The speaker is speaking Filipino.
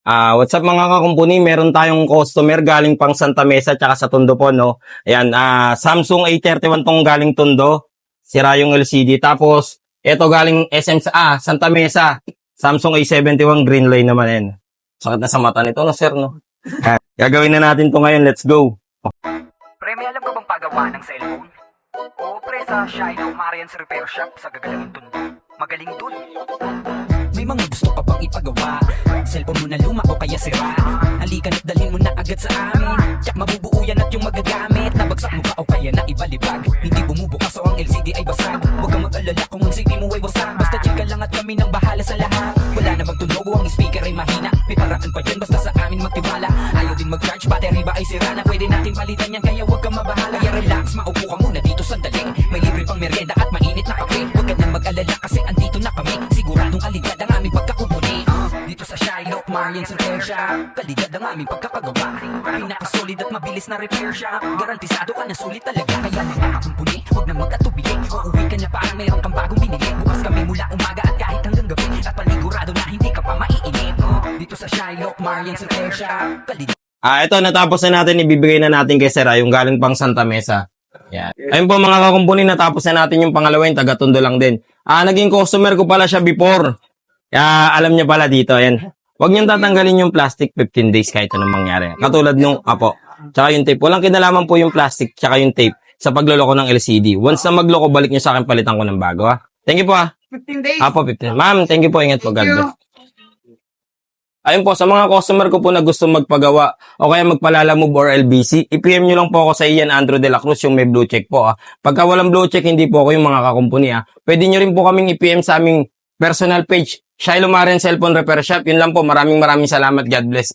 What's up mga kakumpuni? Meron tayong customer galing pang Santa Mesa tsaka sa Tondo po, no? Ayan, Samsung A31 tong galing Tondo. Sira yung LCD. Tapos, ito galing Santa Mesa. Samsung A71 green line naman yan. Sakit na sa mata nito, no, sir, no? Gagawin na natin to ngayon. Let's go. Pre, may alam ka bang pagawa ng cellphone? Oo, pre, sa Shino Marian's Repair Shop sa gagalangin Tondo. Magaling dun. May mga gusto ka bang ipagawa? Cellphone mo na luma o kaya sira? Halika na't dalhin mo na agad sa amin. Tsak mabubuo yan at yung magagamit. Nabagsak mo ba o kaya na ibalibag? Hindi bumubukas o ang LCD ay basag. Huwag kang mag-alala kung ang CD mo ay wasak. Basta check ka lang at kami nang bahala sa lahat. Wala na magtunog o ang speaker ay mahina. May paraan pa yan basta sa amin magtiwala. Ayaw din mag-charge, battery ba ay sira na? Pwede natin palitan yan kaya huwag kang mabahala. Kaya relax, maupo ka muna dito sandali. May libre pang merienda at mainit na kape. Huwag ka nang mag-alala kasi andito na kami. Siguradong kalidad ang aming pagkakubuni. Dito sa Shylock, Marian's Repair Shop. Kalidad ang aming pagkakagawa. Pinakasolid at mabilis na repair shop. Garantisado ka na sulit talaga. Kaya mga kakumpuni, huwag na mag-atubili. Uuwi ka na parang mayroon kang bagong binili. Bukas kami mula umaga at kahit hanggang gabi. At panigurado na hindi ka pa maiinip. Dito sa Shylock, Marian's Repair Shop. Kalidad. Ito, natapos na natin. Ibibigay na natin kay Sir, yung galing pang Santa Mesa. Yan. Ayun po mga kakumpuni, natapos na natin yung pangalawa, yung taga-Tondo lang din. Naging customer ko pala siya before. Alam niya pala dito, ayan. Huwag niyong tatanggalin yung plastic 15 days kahit anong mangyari. Katulad nung, tsaka yung tape. Walang kinalaman po yung plastic tsaka yung tape sa pagloloko ng LCD. Once na magloko, balik niyo sa akin, palitan ko ng bago, ha. Thank you po, ha. 15 days. 15. Ma'am, thank you po. Ingat po, God Thank you. bless. Ayun po, sa mga customer ko po na gusto magpagawa o kaya magpalalamove or LBC, i-PM nyo lang po ako sa Ian Andrew de la Cruz, yung may blue check po. Pagka walang blue check, hindi po ako yung mga kakumpuni. Pwede nyo rin po kaming i-PM sa aming personal page, Shiloh Marian Cellphone Repair Shop. Yun lang po, maraming salamat. God bless.